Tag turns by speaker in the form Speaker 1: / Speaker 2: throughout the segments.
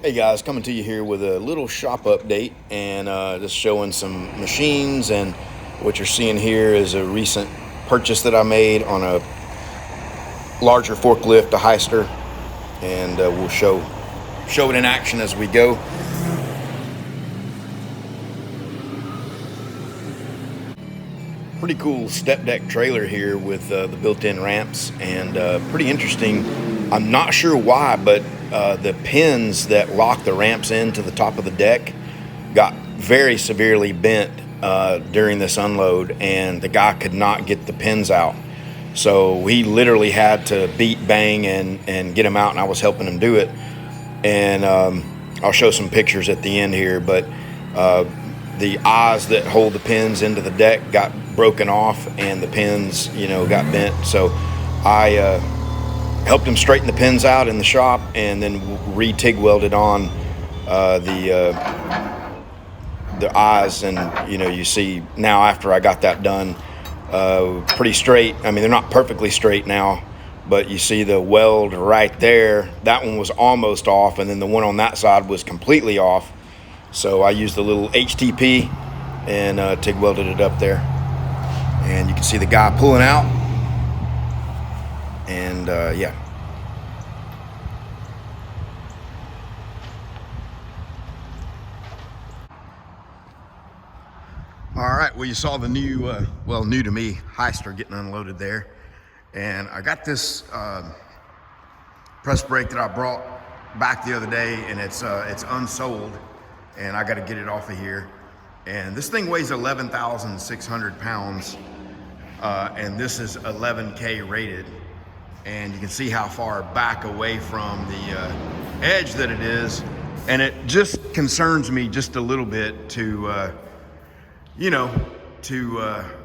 Speaker 1: Hey guys, coming to you here with a little shop update and just showing some machines. And what you're seeing here is a recent purchase that I made on a larger forklift, a Hyster, and we'll show it in action as we go. Pretty cool step deck trailer here with the built-in ramps, and pretty interesting. I'm not sure why, but the pins that lock the ramps into the top of the deck got very severely bent during this unload, and the guy could not get the pins out. So he literally had to beat, bang, and get them out, and I was helping him do it. And I'll show some pictures at the end here, but the eyes that hold the pins into the deck got broken off, and the pins, got bent. So I helped him straighten the pins out in the shop, and then re-TIG welded on the eyes. And you see now, after I got that done, pretty straight. I mean, they're not perfectly straight now, but you see the weld right there. That one was almost off, and then the one on that side was completely off. So I used a little HTP and TIG welded it up there. And you can see the guy pulling out. And yeah. All right, well, you saw the new, new to me, Hyster getting unloaded there. And I got this press brake that I brought back the other day, and it's unsold, and I got to get it off of here. And this thing weighs 11,600 pounds, and this is 11K rated. And you can see how far back away from the edge that it is. And it just concerns me just a little bit to,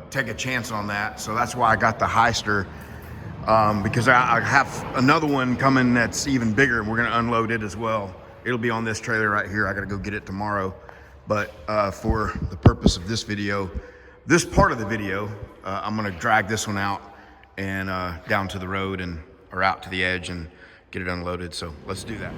Speaker 1: take a chance on that. So that's why I got the Hyster, because I have another one coming that's even bigger, and we're gonna unload it as well. It'll be on this trailer right here. I gotta go get it tomorrow. But for the purpose of this video, this part of the video, I'm gonna drag this one out and down to the road or out to the edge and get it unloaded. So let's do that.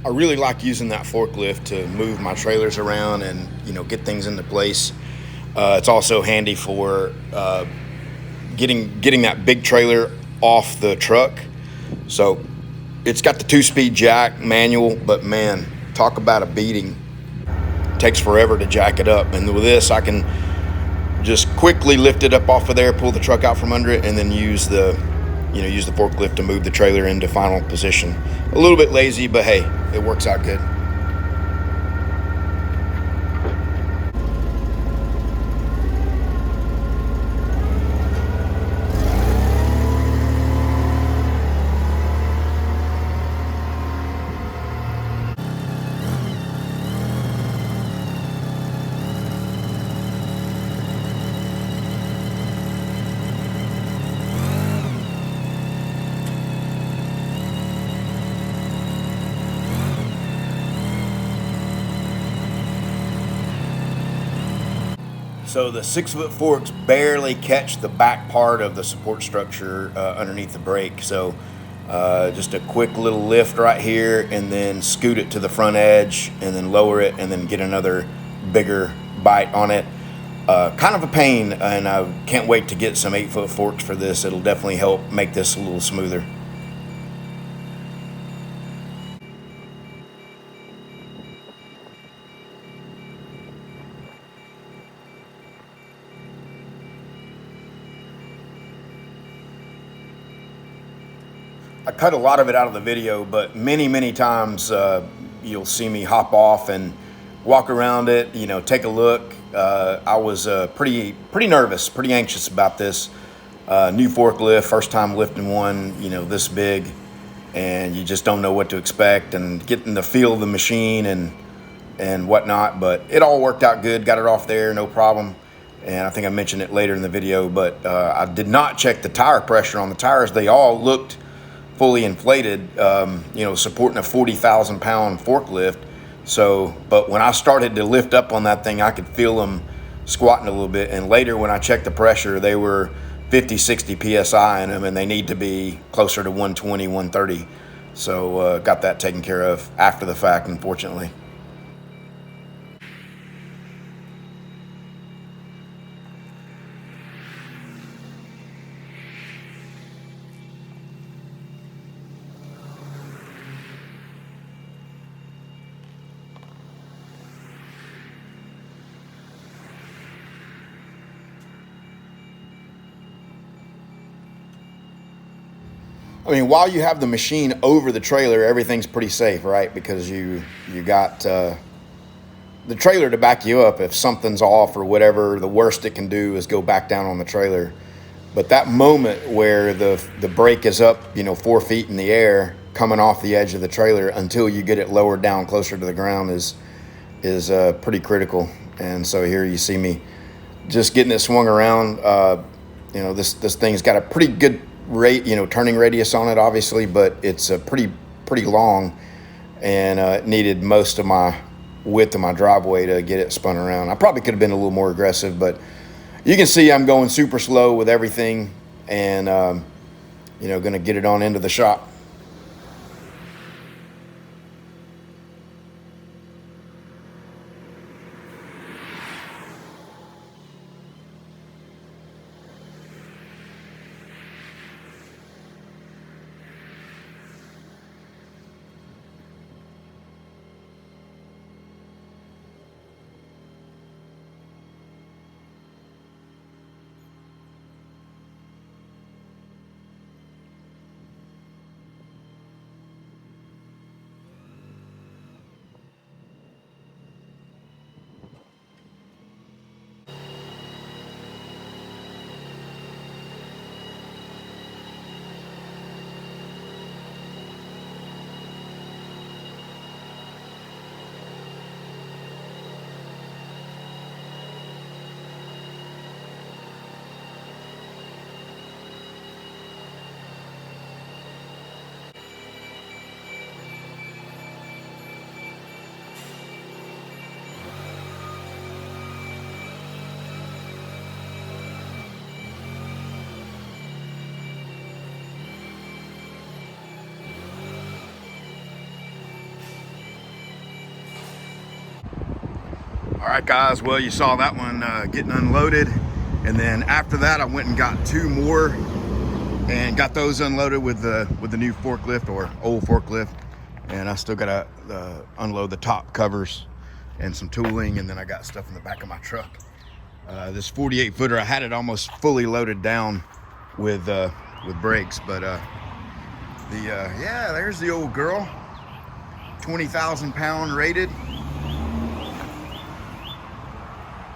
Speaker 1: I really like using that forklift to move my trailers around and get things into place. It's also handy for getting that big trailer off the truck. So It's got the 2-speed jack manual, but man, talk about a beating. It takes forever to jack it up. And with this, I can just quickly lift it up off of there, pull the truck out from under it, and then use the forklift to move the trailer into final position. A little bit lazy, but hey, it works out good. So the 6-foot forks barely catch the back part of the support structure underneath the brake. So just a quick little lift right here, and then scoot it to the front edge, and then lower it, and then get another bigger bite on it. Kind of a pain, and I can't wait to get some 8-foot forks for this. It'll definitely help make this a little smoother. I cut a lot of it out of the video, but many times you'll see me hop off and walk around it, take a look. I was pretty nervous, pretty anxious about this new forklift, first time lifting one, this big, and you just don't know what to expect and getting the feel of the machine and whatnot. But it all worked out good, got it off there, no problem. And I think I mentioned it later in the video, but I did not check the tire pressure on the tires. They all looked fully inflated, supporting a 40,000 pound forklift. So, but when I started to lift up on that thing, I could feel them squatting a little bit. And later when I checked the pressure, they were 50, 60 PSI in them, and they need to be closer to 120, 130. So got that taken care of after the fact, unfortunately. I mean, while you have the machine over the trailer, everything's pretty safe, right? Because you got the trailer to back you up. If something's off or whatever, the worst it can do is go back down on the trailer. But that moment where the brake is up, 4 feet in the air, coming off the edge of the trailer until you get it lowered down closer to the ground is pretty critical. And so here you see me just getting it swung around. This thing's got a pretty good turning radius on it, obviously, but it's pretty long, and it needed most of my width of my driveway to get it spun around. I probably could have been a little more aggressive, but you can see I'm going super slow with everything, and going to get it on into the shop. All right, guys, well, you saw that one getting unloaded, and then after that I went and got 2 more and got those unloaded with the new forklift, or old forklift. And I still gotta unload the top covers and some tooling, and then I got stuff in the back of my truck. This 48 footer, I had it almost fully loaded down with brakes, but yeah, there's the old girl, 20,000 pound rated.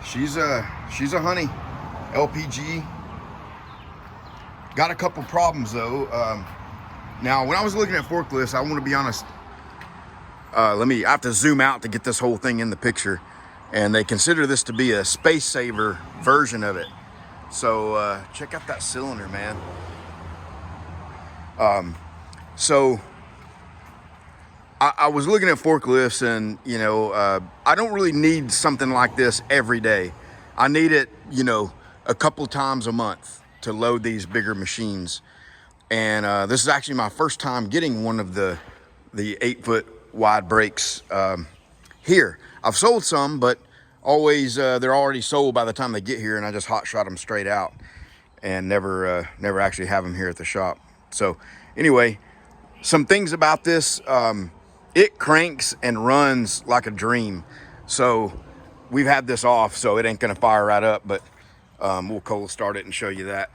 Speaker 1: She's a honey, LPG. Got a couple problems though. Now, when I was looking at forklifts, I want to be honest. I have to zoom out to get this whole thing in the picture, and they consider this to be a space saver version of it. So check out that cylinder, man. So I was looking at forklifts, and you know, I don't really need something like this every day. I need it, you know, a couple times a month to load these bigger machines. And this is actually my first time getting one of the 8-foot wide brakes here. I've sold some, but always they're already sold by the time they get here, and I just hot shot them straight out and never actually have them here at the shop. So anyway, some things about this, it cranks and runs like a dream. So we've had this off, so it ain't gonna fire right up, but we'll cold start it and show you that.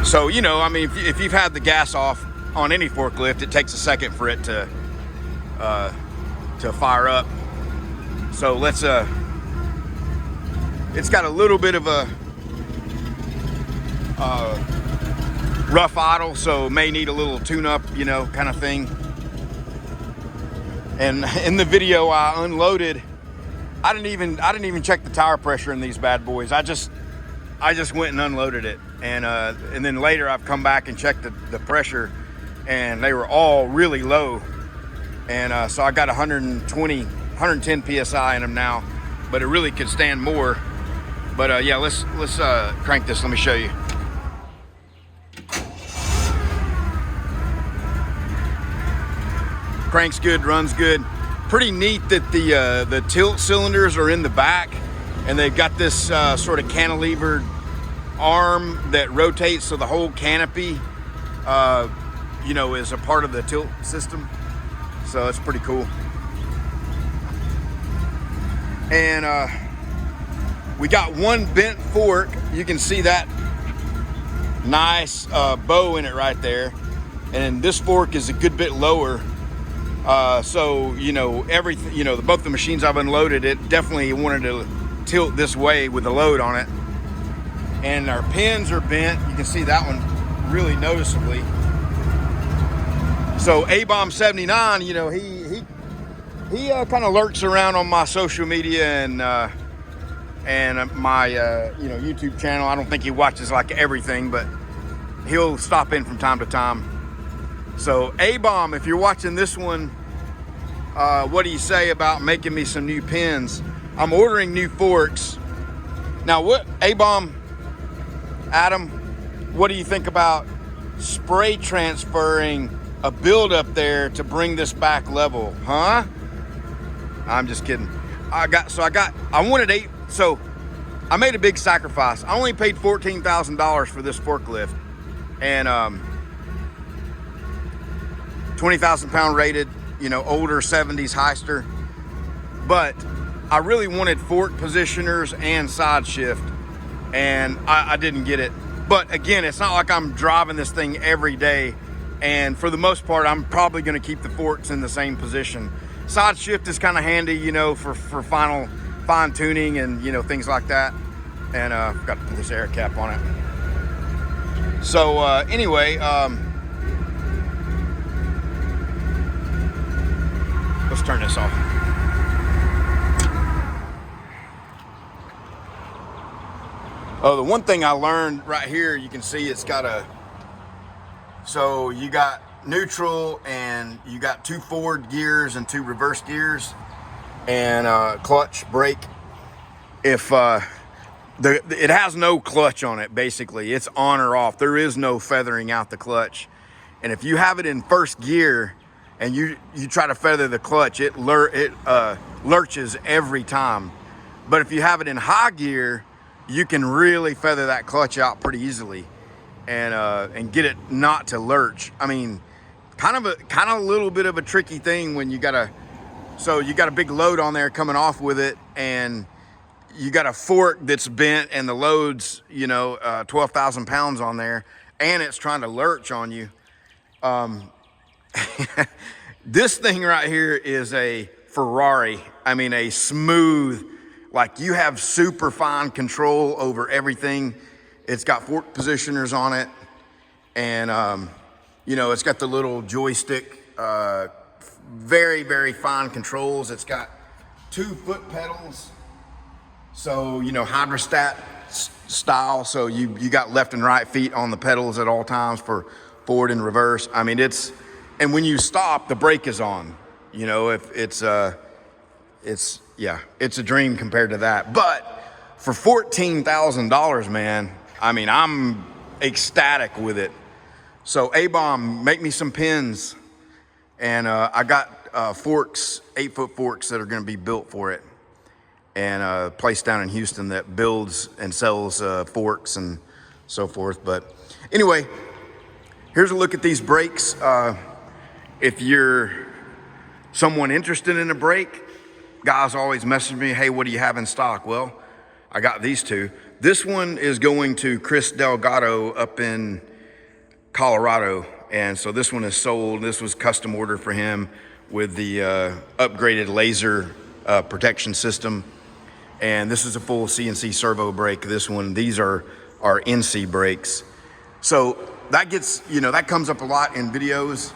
Speaker 1: So, you know, I mean, if you've had the gas off on any forklift, it takes a second for it to fire up. So let's, it's got a little bit of a rough idle, so may need a little tune-up, you know, kind of thing. And in the video I unloaded, I didn't even check the tire pressure in these bad boys. I just went and unloaded it, and then later I've come back and checked the pressure, and they were all really low. And so I got 110 psi in them now, but it really could stand more. But yeah, let's crank this. Let me show you. Cranks good, runs good. Pretty neat that the tilt cylinders are in the back, and they've got this sort of cantilevered arm that rotates, so the whole canopy, you know, is a part of the tilt system. So it's pretty cool. And we got one bent fork. You can see that nice bow in it right there. And this fork is a good bit lower. So, you know, everything, you know, both the machines I've unloaded, it definitely wanted to tilt this way with the load on it. And our pins are bent. You can see that one really noticeably. So A-Bomb 79, you know, he kind of lurks around on my social media and my you know, YouTube channel. I don't think he watches like everything, but he'll stop in from time to time. So A-Bomb, if you're watching this one, what do you say about making me some new pins? I'm ordering new forks. Now, what, A-Bomb, Adam, what do you think about spray transferring a build up there to bring this back level? Huh? I'm just kidding. I wanted 8, so I made a big sacrifice. I only paid $14,000 for this forklift, and 20,000 pound rated, you know, older 70s Hyster. But I really wanted fork positioners and side shift, and I didn't get it. But again, it's not like I'm driving this thing every day, and for the most part, I'm probably going to keep the forks in the same position. Side shift is kind of handy, you know, for final fine tuning and, you know, things like that. And I've got to put this air cap on it. So anyway, let's turn this off. Oh, the one thing I learned right here, you can see it's got a, so you got neutral, and you got 2 forward gears and 2 reverse gears, and clutch, brake. If it has no clutch on it. Basically, it's on or off. There is no feathering out the clutch. And if you have it in first gear and you try to feather the clutch, it lurches every time. But if you have it in high gear, you can really feather that clutch out pretty easily and get it not to lurch. I mean, kind of a little bit of a tricky thing when you got a big load on there coming off with it, and you got a fork that's bent and the load's 12,000 pounds on there, and it's trying to lurch on you. This thing right here is a Ferrari. I mean, a smooth, like, you have super fine control over everything. It's got fork positioners on it, and it's got the little joystick, very, very fine controls. It's got 2 foot pedals, so hydrostat style, so you got left and right feet on the pedals at all times for forward and reverse. I mean, and when you stop, the brake is on. If it's a dream compared to that. But for $14,000, man, I mean, I'm ecstatic with it. So A-Bomb, make me some pins, and I got forks, 8-foot forks that are going to be built for it, and a place down in Houston that builds and sells forks and so forth. But anyway, here's a look at these brakes. If you're someone interested in a brake, guys always message me, hey, what do you have in stock? Well, I got these 2. This one is going to Chris Delgado up in Colorado, and so this one is sold. This was custom order for him with the upgraded laser protection system, and this is a full CNC servo brake. This one, these are NC brakes. So that gets, that comes up a lot in videos.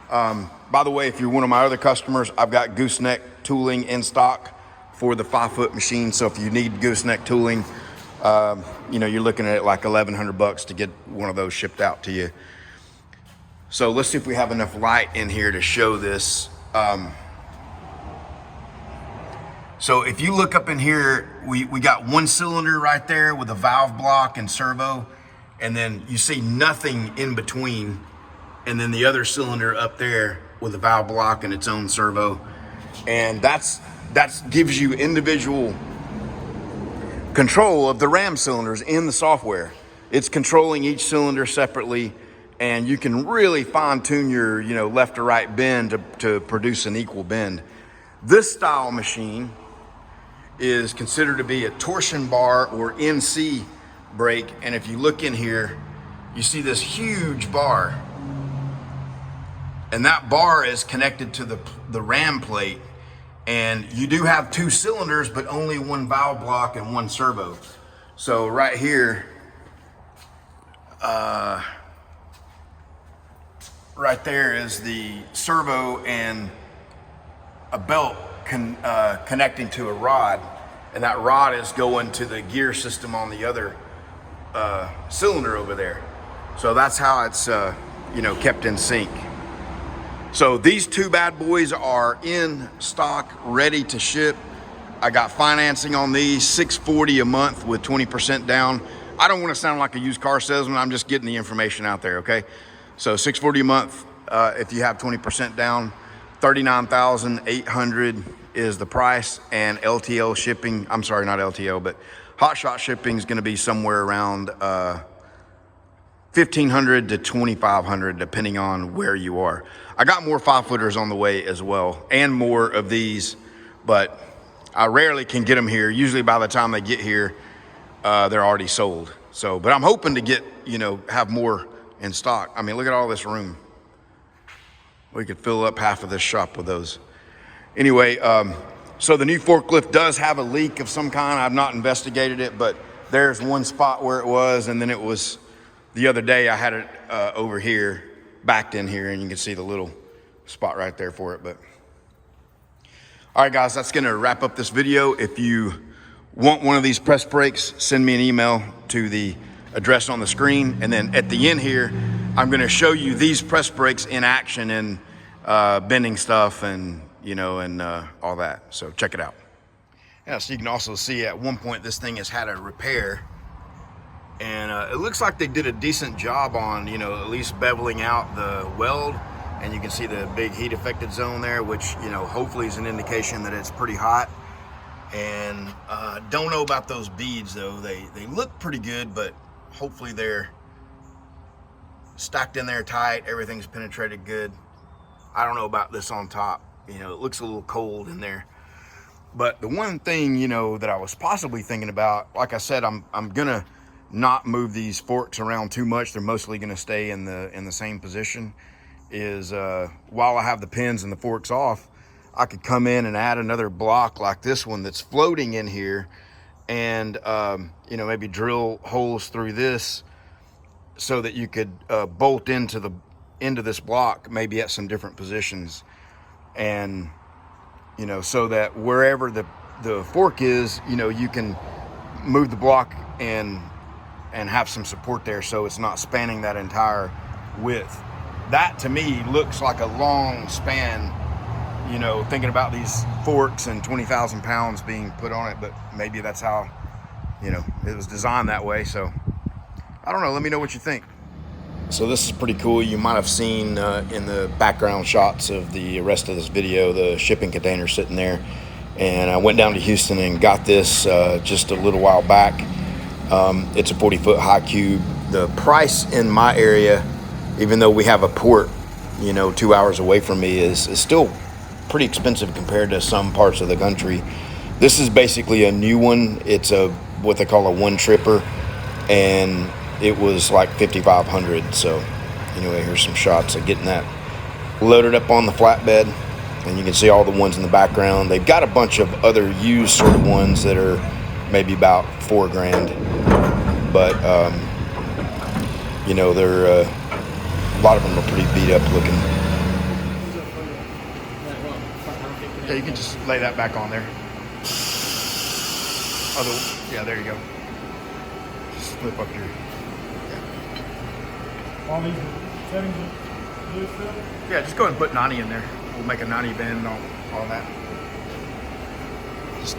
Speaker 1: By the way, if you're one of my other customers, I've got gooseneck tooling in stock for the 5-foot machine. So if you need gooseneck tooling, you're looking at like $1,100 to get one of those shipped out to you. So let's see if we have enough light in here to show this. So if you look up in here, we got 1 cylinder right there with a valve block and servo, and then you see nothing in between, and then the other cylinder up there with a valve block and its own servo. And that gives you individual control of the ram cylinders in the software. It's controlling each cylinder separately, and you can really fine tune your left to right bend to produce an equal bend. This style machine is considered to be a torsion bar or NC brake, and if you look in here, you see this huge bar, and that bar is connected to the ram plate. And you do have 2 cylinders, but only 1 valve block and 1 servo. So right here, right there is the servo and a belt connecting to a rod, and that rod is going to the gear system on the other cylinder over there. So that's how it's kept in sync. So these 2 bad boys are in stock, ready to ship. I got financing on these, $640 a month with 20% down. I don't want to sound like a used car salesman. I'm just getting the information out there, okay? So $640 a month if you have 20% down. $39,800 is the price, and LTL shipping, I'm sorry, not LTL, but hot shot shipping is going to be somewhere around $1,500 to $2,500 depending on where you are. I got more 5-footers on the way as well, and more of these, but I rarely can get them here. Usually by the time they get here, they're already sold. So, but I'm hoping to get, have more in stock. I mean, look at all this room. We could fill up half of this shop with those. Anyway, so the new forklift does have a leak of some kind. I've not investigated it, but there's one spot where it was, and then it was, the other day I had it over here, backed in here, and you can see the little spot right there for it. But all right, guys, that's gonna wrap up this video. If you want one of these press brakes, send me an email to the address on the screen, and then at the end here, I'm gonna show you these press brakes in action and bending stuff and all that. So check it out. Yeah, so you can also see at one point this thing has had a repair, and it looks like they did a decent job on, you know, at least beveling out the weld, and you can see the big heat affected zone there, which, you know, hopefully is an indication that it's pretty hot. And don't know about those beads though. They look pretty good, but hopefully they're stacked in there tight, everything's penetrated good. I don't know about this on top, you know, it looks a little cold in there. But the one thing, you know, that I was possibly thinking about, like I said, I'm gonna not move these forks around too much. They're mostly gonna stay in the same position. Is while I have the pins and the forks off, I could come in and add another block like this one that's floating in here, and you know, maybe drill holes through this so that you could bolt into this block, maybe at some different positions, and you know, so that wherever the fork is, you know, you can move the block and have some support there, so it's not spanning that entire width. That to me looks like a long span, you know, thinking about these forks and 20,000 pounds being put on it, but maybe that's how, you know, it was designed that way. So I don't know, let me know what you think. So this is pretty cool. You might have seen in the background shots of the rest of this video, the shipping container sitting there. And I went down to Houston and got this just a little while back. It's a 40-foot high cube. The price in my area, even though we have a port, you know, 2 hours away from me, is still pretty expensive compared to some parts of the country. This is basically a new one. It's what they call a one tripper, and it was like $5,500. So anyway, here's some shots of getting that loaded up on the flatbed, and you can see all the ones in the background. They've got a bunch of other used sort of ones that are maybe about $4,000, but you know, they're a lot of them are pretty beat up looking. Yeah, you can just lay that back on there. Yeah, there you go. Just flip up your.
Speaker 2: All these settings are good stuff?
Speaker 1: Yeah, just go ahead and put 90 in there. We'll make a 90 bend on that. Just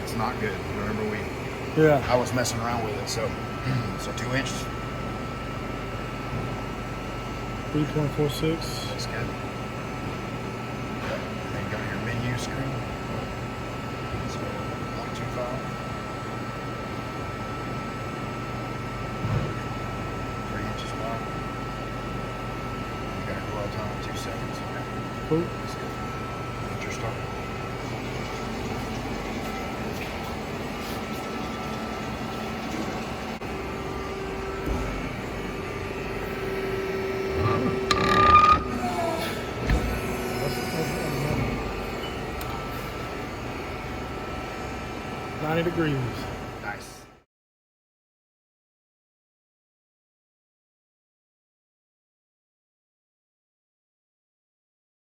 Speaker 1: it's not good. Remember I was messing around with it, so 2 inches.
Speaker 2: 3.46.
Speaker 1: That's good. Then you go to your menu screen. So 125. 3 inches wide. You got a dwell time of 2 seconds.
Speaker 2: Cool.
Speaker 1: That's good. That's your start.
Speaker 2: $90 degrees.